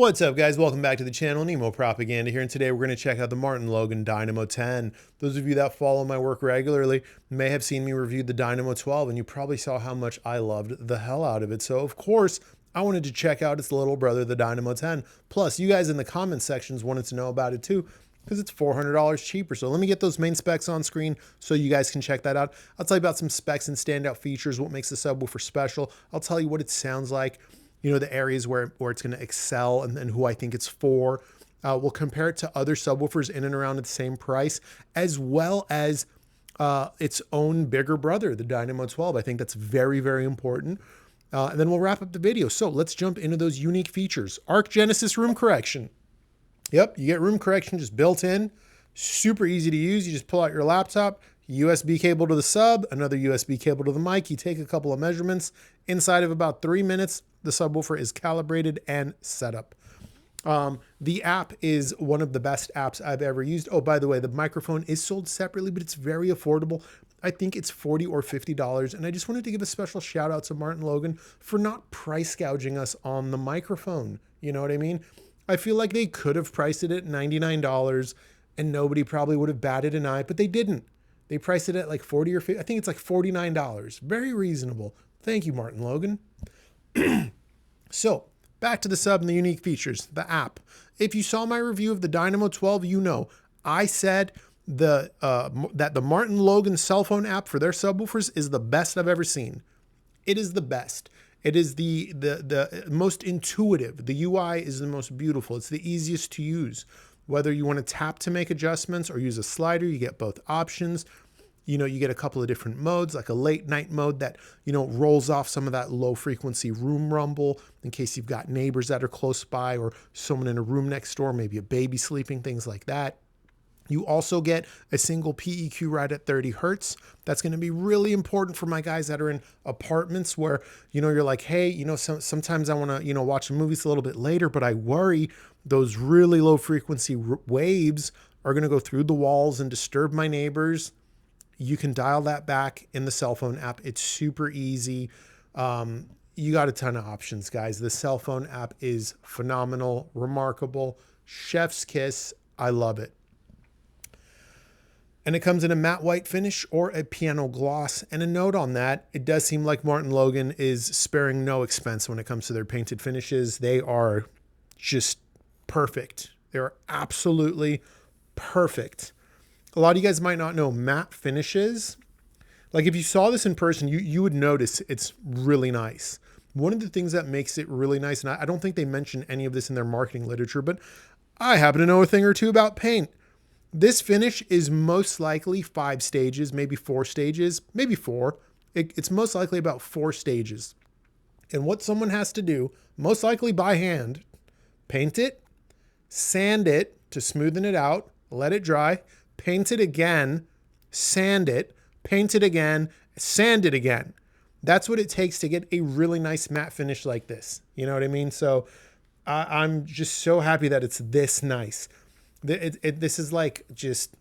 What's up, guys? Welcome back to the channel. Nemo Propaganda here, and today we're going to check out the Logan Dynamo 10. Those of you that follow my work regularly may have seen me review the Dynamo 12, and you probably saw how much I loved the hell out of it. So, of course, I wanted to check out its little brother, the Dynamo 10. Plus, you guys in the comment sections wanted to know about it too, because it's $400 cheaper. So let me get those main specs on screen so you guys can check that out. I'll tell you about some specs and standout features, what makes the subwoofer special. I'll tell you what it sounds like, you know, the areas where it's going to excel, and then who I think it's for. We'll compare it to other subwoofers in and around at the same price, as well as its own bigger brother, the Dynamo 12. I think that's very, very important. And then we'll wrap up the video. So let's jump into those unique features. Arc Genesis room correction. Yep, you get room correction just built in. Super easy to use. You just pull out your laptop, USB cable to the sub, another USB cable to the mic. You take a couple of measurements. Inside of about 3 minutes, the subwoofer is calibrated and set up. The app is one of the best apps I've ever used. Oh, by the way, the microphone is sold separately, but it's very affordable. I think it's $40 or $50. And I just wanted to give a special shout out to Logan for not price gouging us on the microphone. You know what I mean? I feel like they could have priced it at $99 and nobody probably would have batted an eye, but they didn't. They priced it at like 40 or 50. I think it's like $49. Very reasonable. Thank you, Logan. So back to the sub and the unique features, the app. If you saw my review of the Dynamo 12, you know I said that the Logan cell phone app for their subwoofers is the best I've ever seen. It is the best. It is the most intuitive. The UI is the most beautiful. It's the easiest to use. Whether you want to tap to make adjustments or use a slider, you get both options. You know, you get a couple of different modes, like a late night mode that, you know, rolls off some of that low frequency room rumble in case you've got neighbors that are close by or someone in a room next door, maybe a baby sleeping, things like that. You also get a single PEQ right at 30 hertz. That's going to be really important for my guys that are in apartments where, you know, you're like, hey, you know, sometimes I want to, you know, watch movies a little bit later, but I worry those really low frequency waves are going to go through the walls and disturb my neighbors. You can dial that back in the cell phone app. It's super easy. You got a ton of options, guys. The cell phone app is phenomenal, remarkable, chef's kiss. I love it. And it comes in a matte white finish or a piano gloss. And a note on that, it does seem like Logan is sparing no expense when it comes to their painted finishes. They are just perfect. They're absolutely perfect. A lot of you guys might not know matte finishes. Like if you saw this in person, you would notice it's really nice. One of the things that makes it really nice, and I don't think they mention any of this in their marketing literature, but I happen to know a thing or two about paint. This finish is most likely 5 stages, maybe 4 stages, maybe 4. It's most likely about 4 stages. And what someone has to do, most likely by hand, paint it, sand it to smoothen it out, let it dry, paint it again, sand it, paint it again, sand it again. That's what it takes to get a really nice matte finish like this. You know what I mean? So I'm just so happy that it's this nice. This is like just,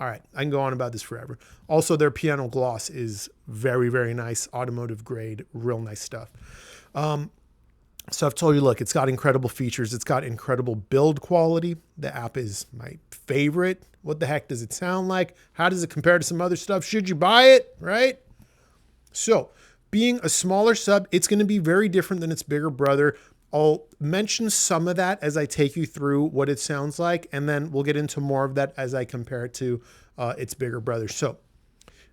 all right, I can go on about this forever. Also, their piano gloss is very, very nice, automotive grade, real nice stuff. So I've told you, look, it's got incredible features. It's got incredible build quality. The app is my favorite. What the heck does it sound like? How does it compare to some other stuff? Should you buy it, right? So being a smaller sub, it's going to be very different than its bigger brother. I'll mention some of that as I take you through what it sounds like, and then we'll get into more of that as I compare it to its bigger brother. So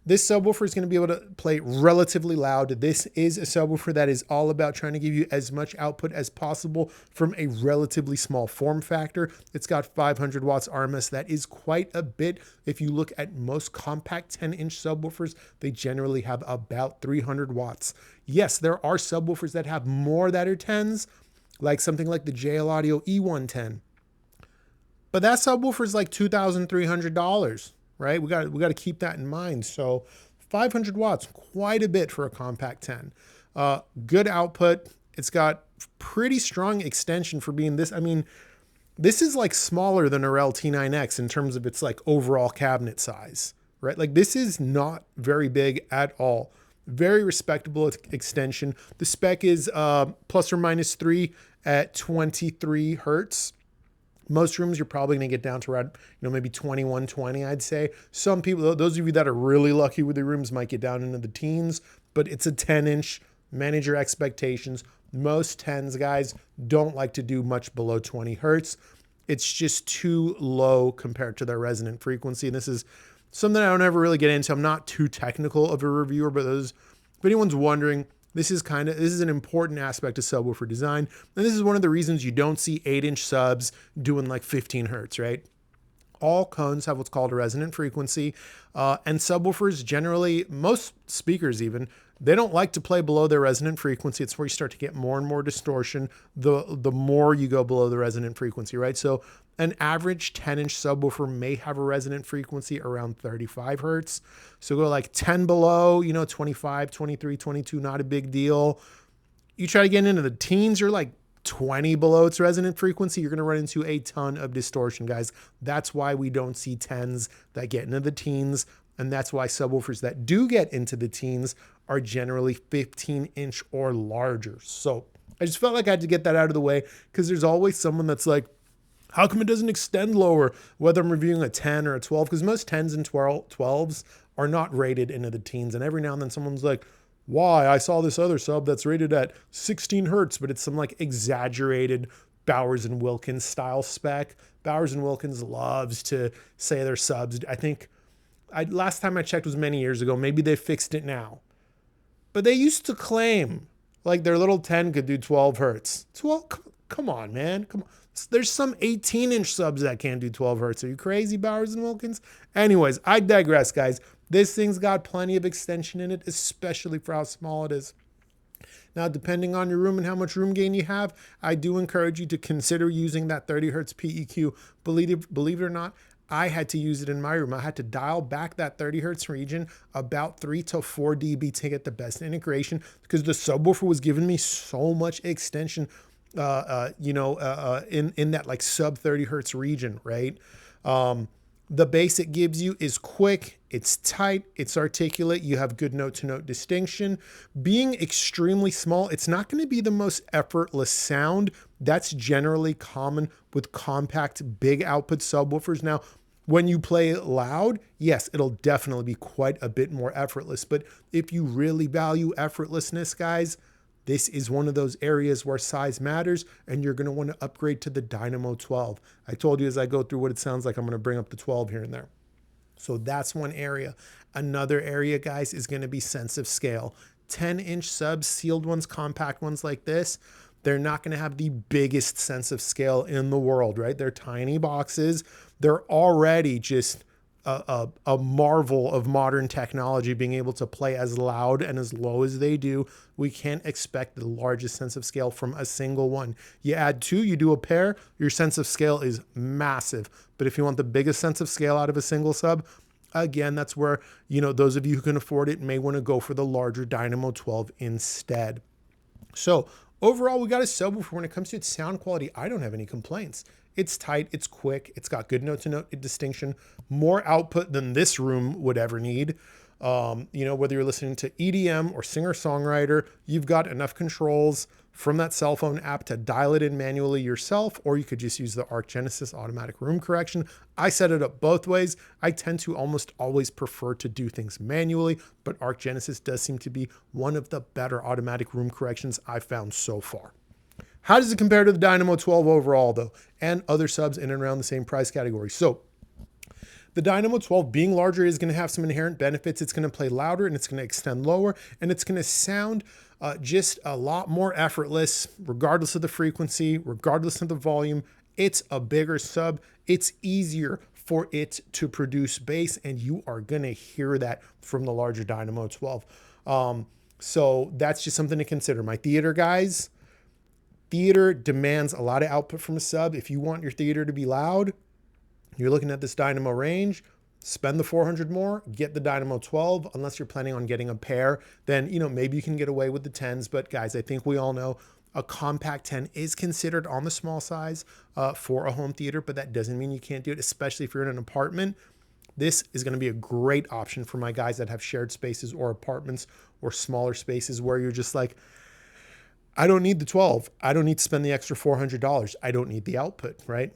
this subwoofer is going to be able to play relatively loud. This is a subwoofer that is all about trying to give you as much output as possible from a relatively small form factor. It's got 500 watts RMS. That is quite a bit. If you look at most compact 10-inch subwoofers, they generally have about 300 watts. Yes, there are subwoofers that have more that are 10s, like something like the JL Audio E110. But that subwoofer is like $2,300. Right? We got to keep that in mind. So 500 watts, quite a bit for a compact 10. Good output. It's got pretty strong extension for being this. I mean, this is like smaller than a REL T9X in terms of its like overall cabinet size, right? Like this is not very big at all. Very respectable extension. The spec is ±3 at 23 hertz. Most rooms, you're probably going to get down to around, maybe 21, 20, I'd say. Some people, those of you that are really lucky with the rooms, might get down into the teens, but it's a 10-inch. Manage your expectations. Most 10s, guys, don't like to do much below 20 hertz. It's just too low compared to their resonant frequency. And this is something I don't ever really get into. I'm not too technical of a reviewer, but if anyone's wondering, this is an important aspect of subwoofer design. And this is one of the reasons you don't see 8-inch subs doing like 15 hertz, right? All cones have what's called a resonant frequency. And subwoofers generally, most speakers even, they don't like to play below their resonant frequency. It's where you start to get more and more distortion the more you go below the resonant frequency, right? So an average 10-inch subwoofer may have a resonant frequency around 35 hertz. So go like 10 below, 25, 23, 22, not a big deal. You try to get into the teens, you're like 20 below its resonant frequency, you're going to run into a ton of distortion, guys. That's why we don't see 10s that get into the teens. And that's why subwoofers that do get into the teens are generally 15-inch or larger. So I just felt like I had to get that out of the way, because there's always someone that's like, how come it doesn't extend lower, whether I'm reviewing a 10 or a 12? Because most 10s and 12s are not rated into the teens. And every now and then someone's like, why? I saw this other sub that's rated at 16 hertz, but it's some like exaggerated Bowers and Wilkins style spec. Bowers and Wilkins loves to say their subs. I think last time I checked was many years ago. Maybe they fixed it now. But they used to claim like their little 10 could do 12 hertz. 12, come on, man. Come on. There's some 18-inch subs that can't do 12 hertz. Are you crazy, Bowers and Wilkins? Anyways, I digress, guys. This thing's got plenty of extension in it, especially for how small it is. Now, depending on your room and how much room gain you have, I do encourage you to consider using that 30 hertz PEQ. Believe it or not, I had to use it in my room. I had to dial back that 30 hertz region about 3 to 4 dB to get the best integration, because the subwoofer was giving me so much extension in that like sub 30 hertz region, right? The bass it gives you is quick, it's tight, it's articulate, you have good note-to-note distinction. Being extremely small, it's not going to be the most effortless sound. That's generally common with compact, big output subwoofers. Now, when you play loud, yes, it'll definitely be quite a bit more effortless. But if you really value effortlessness, guys, this is one of those areas where size matters, and you're going to want to upgrade to the Dynamo 12. I told you as I go through what it sounds like, I'm going to bring up the 12 here and there. So that's one area. Another area, guys, is going to be sense of scale. 10-inch subs, sealed ones, compact ones like this, they're not going to have the biggest sense of scale in the world, right? They're tiny boxes. They're already just a marvel of modern technology, being able to play as loud and as low as they do. We can't expect the largest sense of scale from a single one. You add two, you do a pair, your sense of scale is massive. But if you want the biggest sense of scale out of a single sub, again, that's where, those of you who can afford it may want to go for the larger Dynamo 12 instead. So overall, we got a subwoofer. When it comes to its sound quality, I don't have any complaints. It's tight, it's quick, it's got good note-to-note distinction, more output than this room would ever need. Whether you're listening to EDM or singer-songwriter, you've got enough controls from that cell phone app to dial it in manually yourself, or you could just use the Arc Genesis automatic room correction. I set it up both ways. I tend to almost always prefer to do things manually, but Arc Genesis does seem to be one of the better automatic room corrections I've found so far. How does it compare to the Dynamo 12 overall, though, and other subs in and around the same price category? So the Dynamo 12 being larger is going to have some inherent benefits. It's going to play louder and it's going to extend lower, and it's going to sound just a lot more effortless, regardless of the frequency, regardless of the volume. It's a bigger sub. It's easier for it to produce bass, and you are going to hear that from the larger Dynamo 12. So that's just something to consider. My theater guys, theater demands a lot of output from a sub. If you want your theater to be loud, you're looking at this Dynamo range, spend the 400 more, get the Dynamo 12. Unless you're planning on getting a pair, then, maybe you can get away with the 10s. But guys, I think we all know a compact 10 is considered on the small size for a home theater, but that doesn't mean you can't do it, especially if you're in an apartment. This is going to be a great option for my guys that have shared spaces or apartments or smaller spaces where you're just like, I don't need the 12. I don't need to spend the extra $400. I don't need the output, right?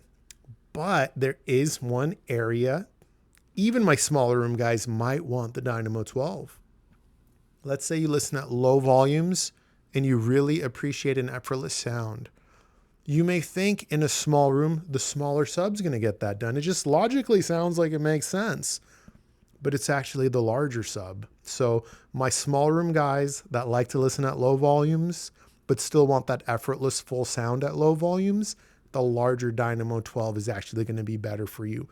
But there is one area, even my smaller room guys might want the Dynamo 12. Let's say you listen at low volumes and you really appreciate an effortless sound. You may think in a small room, the smaller sub's going to get that done. It just logically sounds like it makes sense, but it's actually the larger sub. So my small room guys that like to listen at low volumes, but still want that effortless full sound at low volumes, the larger Dynamo 12 is actually going to be better for you.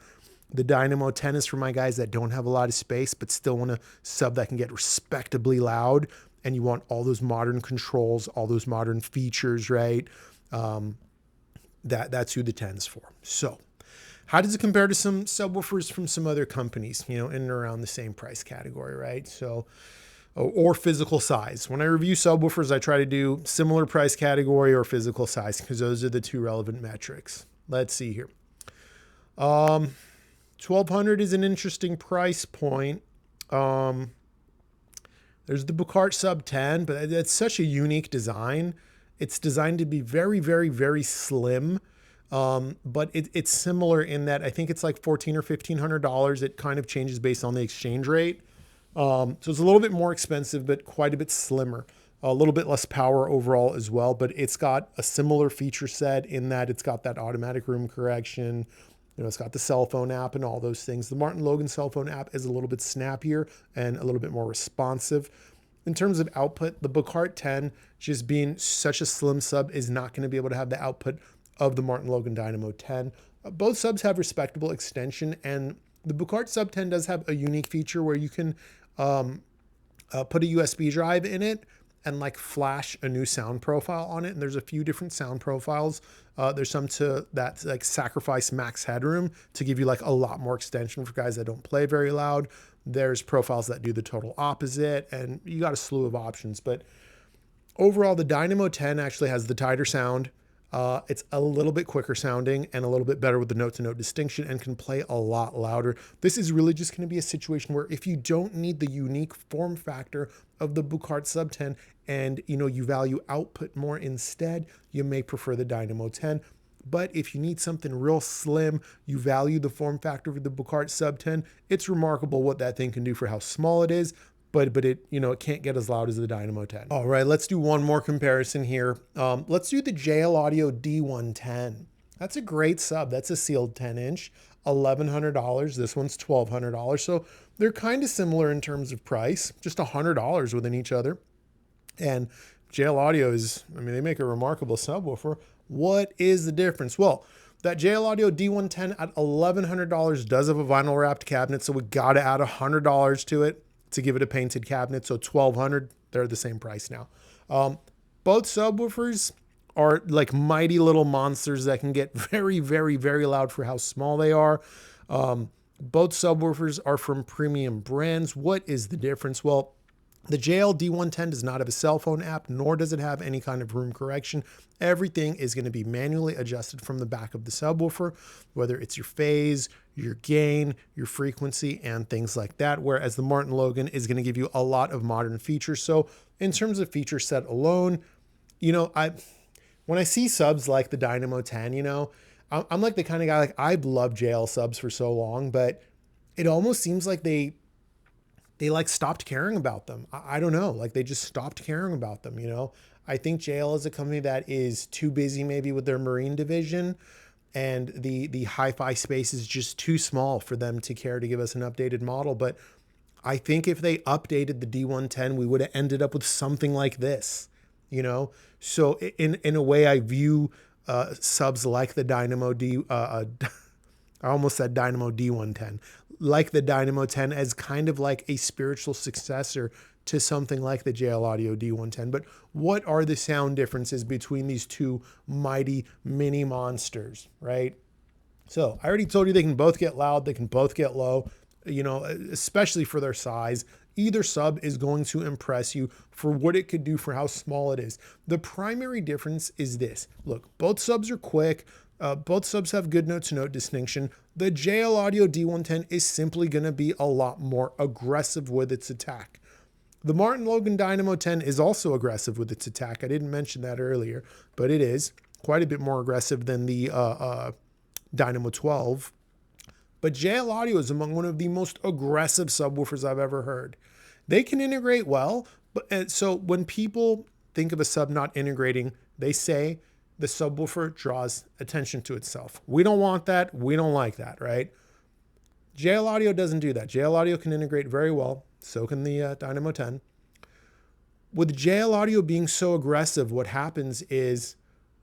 The Dynamo 10 is for my guys that don't have a lot of space, but still want a sub that can get respectably loud, and you want all those modern controls, all those modern features, right? That's who the 10's for. So how does it compare to some subwoofers from some other companies, in and around the same price category, right? So, or physical size. When I review subwoofers, I try to do similar price category or physical size because those are the two relevant metrics. Let's see here. 1200 is an interesting price point. There's the Bucart Sub 10, but it's such a unique design. It's designed to be very, very, very slim. But it's similar in that I think it's like $1,400 or $1,500. It kind of changes based on the exchange rate. So it's a little bit more expensive, but quite a bit slimmer, a little bit less power overall as well. But it's got a similar feature set in that it's got that automatic room correction. It's got the cell phone app and all those things. The Martin Logan cell phone app is a little bit snappier and a little bit more responsive. In terms of output, the Bucart 10, just being such a slim sub, is not going to be able to have the output of the Martin Logan Dynamo 10. Both subs have respectable extension, and the Bucart Sub 10 does have a unique feature where you can put a USB drive in it and like flash a new sound profile on it. And there's a few different sound profiles. There's some that like sacrifice max headroom to give you like a lot more extension for guys that don't play very loud. There's profiles that do the total opposite, and you got a slew of options. But overall, the Dynamo 10 actually has the tighter sound. It's a little bit quicker sounding and a little bit better with the note-to-note distinction and can play a lot louder. This is really just going to be a situation where if you don't need the unique form factor of the Bucart Sub 10 and you value output more instead, you may prefer the Dynamo 10. But if you need something real slim, you value the form factor of the Bucart Sub 10, it's remarkable what that thing can do for how small it is. But it, it can't get as loud as the Dynamo 10. All right, let's do one more comparison here. Let's do the JL Audio D110. That's a great sub. That's a sealed 10-inch, $1,100. This one's $1,200. So they're kind of similar in terms of price, just $100 within each other. And JL Audio they make a remarkable subwoofer. What is the difference? Well, that JL Audio D110 at $1,100 does have a vinyl wrapped cabinet, so we got to add $100 to it to give it a painted cabinet. So $1,200, they're the same price now. Both subwoofers are like mighty little monsters that can get very, very, very loud for how small they are. Both subwoofers are from premium brands. What is the difference? Well, the JL D110 does not have a cell phone app, nor does it have any kind of room correction. Everything is going to be manually adjusted from the back of the subwoofer, whether it's your phase, your gain, your frequency, and things like that. Whereas the Martin Logan is going to give you a lot of modern features. So in terms of feature set alone, when I see subs like the Dynamo 10, I'm like the kind of guy, like I've loved JL subs for so long, but it almost seems like they like stopped caring about them. I don't know. Like they just stopped caring about them. I think JL is a company that is too busy maybe with their marine division, and the hi-fi space is just too small for them to care to give us an updated model. But I think if they updated the D110, we would have ended up with something like this, So in a way, I view subs like the Dynamo I almost said Dynamo D110, like the Dynamo 10 as kind of like a spiritual successor to something like the JL Audio D110. But what are the sound differences between these two mighty mini monsters, right? So I already told you they can both get loud, they can both get low, especially for their size. Either sub is going to impress you for what it could do for how small it is. The primary difference is this. Look, both subs are quick. Both subs have good note-to-note distinction. The JL Audio D110 is simply going to be a lot more aggressive with its attack. The Martin Logan Dynamo 10 is also aggressive with its attack. I didn't mention that earlier, but it is quite a bit more aggressive than the Dynamo 12. But JL Audio is among one of the most aggressive subwoofers I've ever heard. They can integrate well, but so when people think of a sub not integrating, they say the subwoofer draws attention to itself. We don't want that. We don't like that, right? JL Audio doesn't do that. JL Audio can integrate very well. So can the Dynamo 10. With JL Audio being so aggressive, what happens is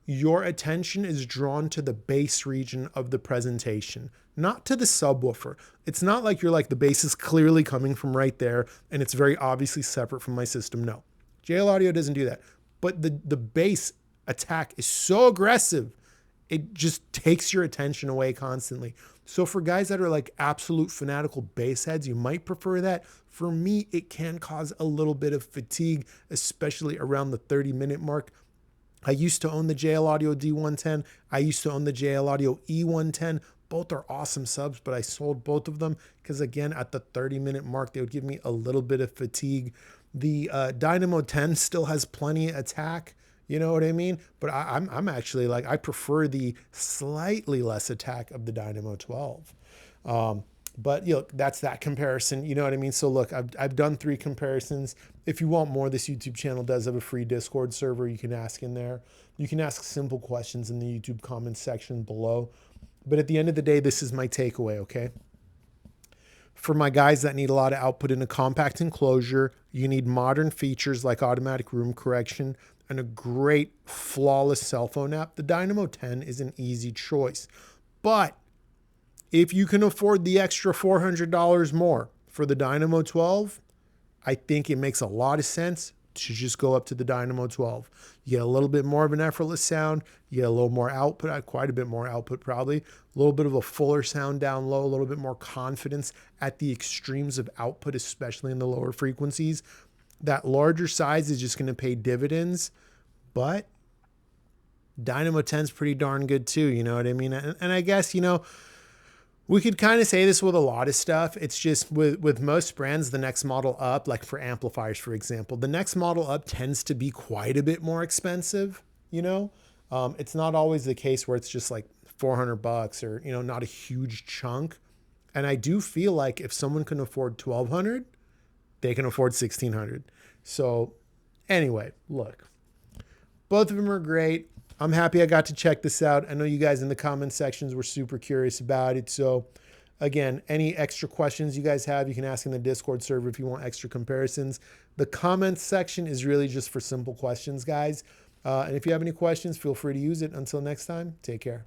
your attention is drawn to the bass region of the presentation, not to the subwoofer. It's not like you're like the bass is clearly coming from right there and it's very obviously separate from my system. No, JL Audio doesn't do that. But the bass attack is so aggressive, it just takes your attention away constantly. So for guys that are like absolute fanatical bass heads, you might prefer that. For me, it can cause a little bit of fatigue, especially around the 30-minute mark. I used to own the JL Audio D110. I used to own the JL Audio E110. Both are awesome subs, but I sold both of them because, again, at the 30-minute mark, they would give me a little bit of fatigue. The Dynamo 10 still has plenty of attack. You know what I mean? But I'm actually like, I prefer the slightly less attack of the Dynamo 12. But, you know, that's that comparison. You know what I mean? So, look, I've done 3 comparisons. If you want more, this YouTube channel does have a free Discord server. You can ask in there. You can ask simple questions in the YouTube comments section below. But at the end of the day, this is my takeaway, okay? For my guys that need a lot of output in a compact enclosure, you need modern features like automatic room correction and a great, flawless cell phone app. The Dynamo 10 is an easy choice. But if you can afford the extra $400 more for the Dynamo 12, I think it makes a lot of sense to just go up to the Dynamo 12. You get a little bit more of an effortless sound. You get a little more output, quite a bit more output probably. A little bit of a fuller sound down low, a little bit more confidence at the extremes of output, especially in the lower frequencies. That larger size is just going to pay dividends, but Dynamo 10 is pretty darn good too, you know what I mean? And I guess, you know, we could kind of say this with a lot of stuff. It's just with most brands, the next model up, like for amplifiers, for example, the next model up tends to be quite a bit more expensive, you know? It's not always the case where it's just like $400 or, you know, not a huge chunk. And I do feel like if someone can afford $1,200, they can afford $1,600. So anyway, look, both of them are great. I'm happy I got to check this out. I know you guys in the comment sections were super curious about it. So again, any extra questions you guys have, you can ask in the Discord server if you want extra comparisons. The comments section is really just for simple questions, guys. And if you have any questions, feel free to use it. Until next time, take care.